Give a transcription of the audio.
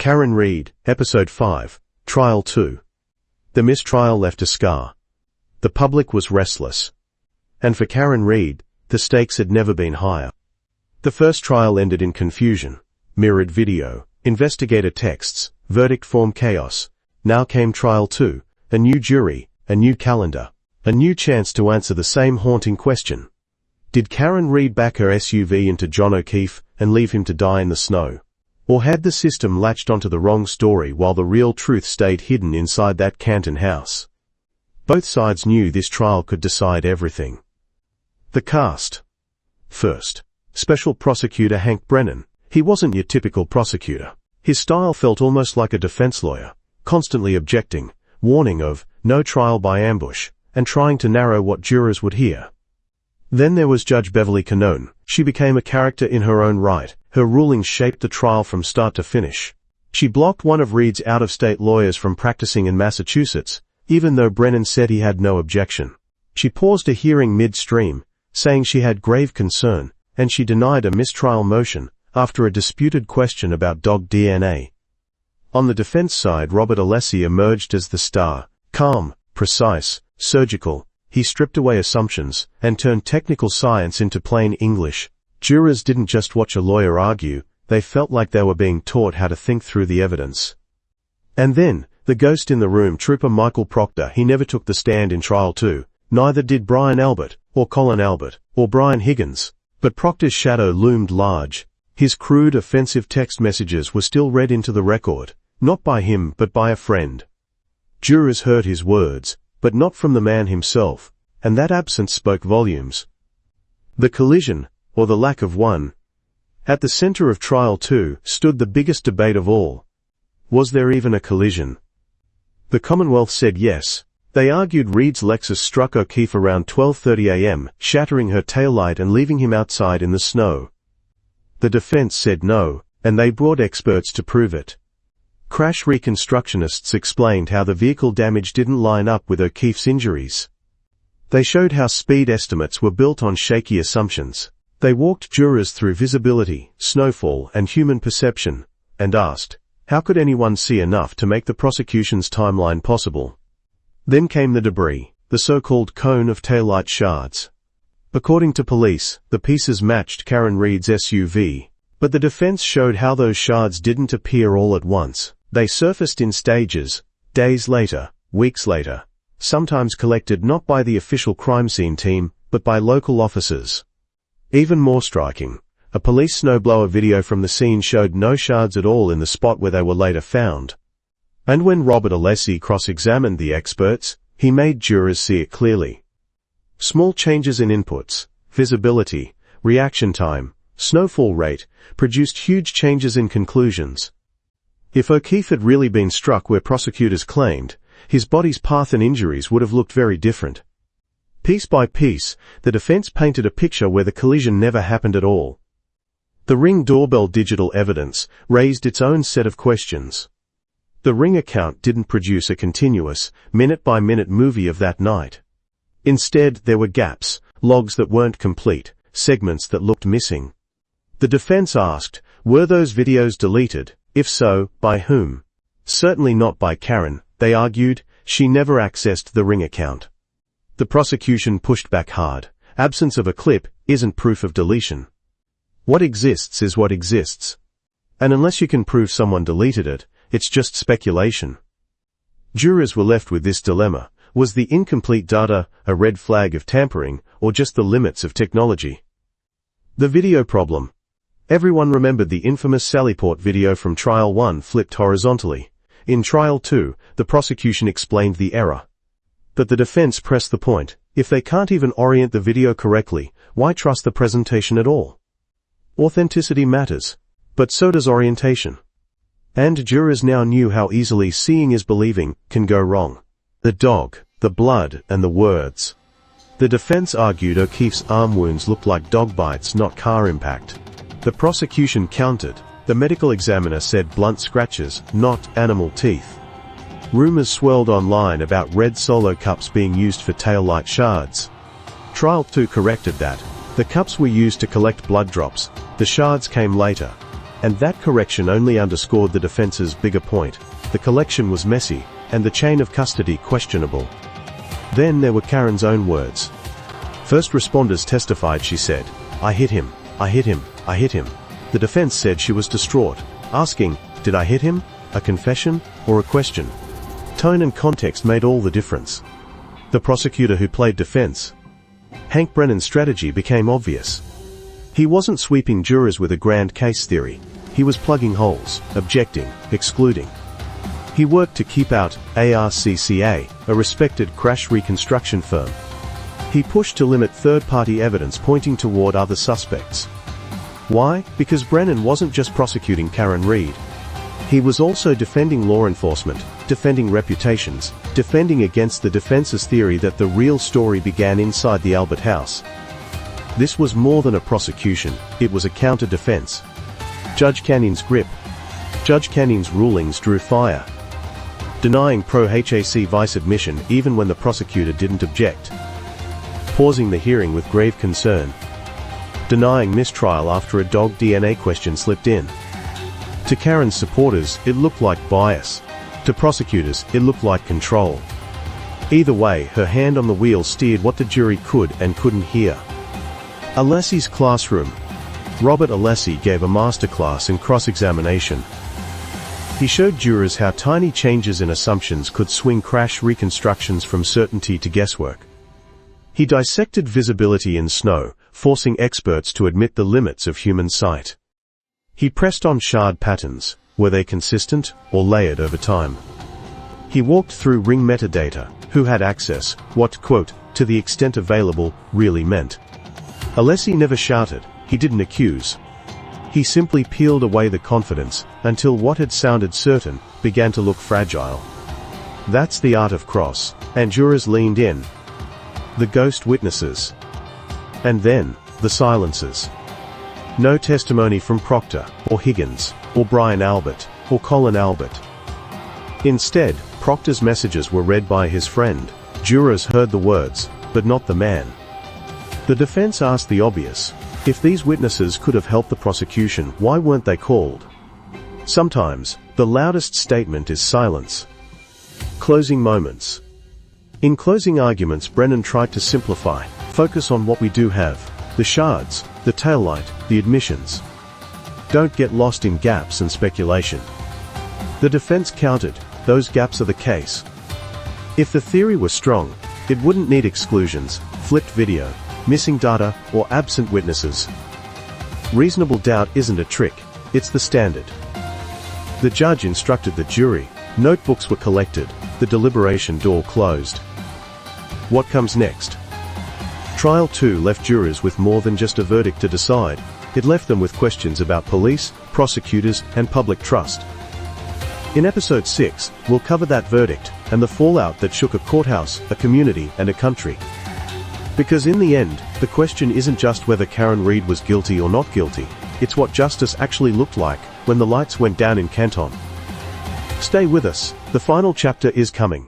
Karen Reid, Episode 5, Trial 2. The mistrial left a scar. The public was restless. And for Karen Reid, the stakes had never been higher. The first trial ended in confusion, mirrored video, investigator texts, verdict form chaos. Now came Trial 2, a new jury, a new calendar, a new chance to answer the same haunting question. Did Karen Reid back her SUV into John O'Keefe and leave him to die in the snow? Or had the system latched onto the wrong story while the real truth stayed hidden inside that Canton house? Both sides knew this trial could decide everything. The cast. First, Special Prosecutor Hank Brennan. He wasn't your typical prosecutor. His style felt almost like a defense lawyer, constantly objecting, warning of no trial by ambush, and trying to narrow what jurors would hear. Then there was Judge Beverly Canton. She became a character in her own right. Her rulings shaped the trial from start to finish. She blocked one of Reid's out-of-state lawyers from practicing in Massachusetts, even though Brennan said he had no objection. She paused a hearing midstream, saying she had grave concern, and she denied a mistrial motion after a disputed question about dog DNA. On the defense side, Robert Alessi emerged as the star, calm, precise, surgical. He stripped away assumptions and turned technical science into plain English. Jurors didn't just watch a lawyer argue, they felt like they were being taught how to think through the evidence. And then, the ghost in the room, Trooper Michael Proctor. He never took the stand in Trial 2, neither did Brian Albert, or Colin Albert, or Brian Higgins. But Proctor's shadow loomed large. His crude, offensive text messages were still read into the record, not by him but by a friend. Jurors heard his words, but not from the man himself, and that absence spoke volumes. The collision, or the lack of one. At the center of Trial 2 stood the biggest debate of all. Was there even a collision? The Commonwealth said yes. They argued Reid's Lexus struck O'Keefe around 12:30 a.m., shattering her taillight and leaving him outside in the snow. The defense said no, and they brought experts to prove it. Crash reconstructionists explained how the vehicle damage didn't line up with O'Keefe's injuries. They showed how speed estimates were built on shaky assumptions. They walked jurors through visibility, snowfall, and human perception, and asked, how could anyone see enough to make the prosecution's timeline possible? Then came the debris, the so-called cone of taillight shards. According to police, the pieces matched Karen Reid's SUV, but the defense showed how those shards didn't appear all at once. They surfaced in stages, days later, weeks later, sometimes collected not by the official crime scene team, but by local officers. Even more striking, a police snowblower video from the scene showed no shards at all in the spot where they were later found. And when Robert Alessi cross-examined the experts, he made jurors see it clearly. Small changes in inputs, visibility, reaction time, snowfall rate, produced huge changes in conclusions. If O'Keefe had really been struck where prosecutors claimed, his body's path and injuries would have looked very different. Piece by piece, the defense painted a picture where the collision never happened at all. The Ring doorbell digital evidence raised its own set of questions. The Ring account didn't produce a continuous, minute-by-minute movie of that night. Instead, there were gaps, logs that weren't complete, segments that looked missing. The defense asked, were those videos deleted? If so, by whom? Certainly not by Karen, they argued. She never accessed the Ring account. The prosecution pushed back hard. Absence of a clip isn't proof of deletion. What exists is what exists. And unless you can prove someone deleted it, it's just speculation. Jurors were left with this dilemma. Was the incomplete data a red flag of tampering, or just the limits of technology? The video problem. Everyone remembered the infamous Sallyport video from Trial 1 flipped horizontally. In Trial 2, the prosecution explained the error. But the defense pressed the point. If they can't even orient the video correctly, why trust the presentation at all? Authenticity matters, but so does orientation. And jurors now knew how easily seeing is believing can go wrong. The dog, the blood, and the words. The defense argued O'Keefe's arm wounds looked like dog bites, not car impact. The prosecution countered. The medical examiner said blunt scratches, not animal teeth. Rumors swirled online about red Solo cups being used for taillight shards. Trial 2 corrected that. The cups were used to collect blood drops. The shards came later. And that correction only underscored the defense's bigger point. The collection was messy, and the chain of custody questionable. Then there were Karen's own words. First responders testified she said, "I hit him, I hit him, I hit him." The defense said she was distraught, asking, "Did I hit him? A confession, or a question?" Tone and context made all the difference. The prosecutor who played defense, Hank Brennan's strategy became obvious. He wasn't sweeping jurors with a grand case theory. He was plugging holes, objecting, excluding. He worked to keep out ARCCA, a respected crash reconstruction firm. He pushed to limit third-party evidence pointing toward other suspects. Why? Because Brennan wasn't just prosecuting Karen Reed. He was also defending law enforcement, defending reputations, defending against the defense's theory that the real story began inside the Albert House. This was more than a prosecution, it was a counter-defense. Judge Cannon's grip. Judge Cannon's rulings drew fire. Denying pro-HAC vice admission even when the prosecutor didn't object. Pausing the hearing with grave concern. Denying mistrial after a dog DNA question slipped in. To Karen's supporters, it looked like bias. To prosecutors, it looked like control. Either way, her hand on the wheel steered what the jury could and couldn't hear. Alessi's classroom. Robert Alessi gave a masterclass in cross-examination. He showed jurors how tiny changes in assumptions could swing crash reconstructions from certainty to guesswork. He dissected visibility in snow, forcing experts to admit the limits of human sight. He pressed on shard patterns. Were they consistent, or layered over time? He walked through ring metadata, who had access, what, quote, to the extent available, really meant. Alessi never shouted, he didn't accuse. He simply peeled away the confidence, until what had sounded certain, began to look fragile. That's the art of cross, and jurors leaned in. The ghost witnesses. And then, the silences. No testimony from Proctor, or Higgins, or Brian Albert, or Colin Albert. Instead, Proctor's messages were read by his friend. Jurors heard the words, but not the man. The defense asked the obvious. If these witnesses could have helped the prosecution, why weren't they called? Sometimes, the loudest statement is silence. Closing moments. In closing arguments, Brennan tried to simplify, focus on what we do have. The shards, the taillight, the admissions. Don't get lost in gaps and speculation. The defense countered, those gaps are the case. If the theory were strong, it wouldn't need exclusions, flipped video, missing data, or absent witnesses. Reasonable doubt isn't a trick, it's the standard. The judge instructed the jury, notebooks were collected, the deliberation door closed. What comes next? Trial 2 left jurors with more than just a verdict to decide. It left them with questions about police, prosecutors, and public trust. In episode 6, we'll cover that verdict, and the fallout that shook a courthouse, a community, and a country. Because in the end, the question isn't just whether Karen Reed was guilty or not guilty, it's what justice actually looked like when the lights went down in Canton. Stay with us, the final chapter is coming.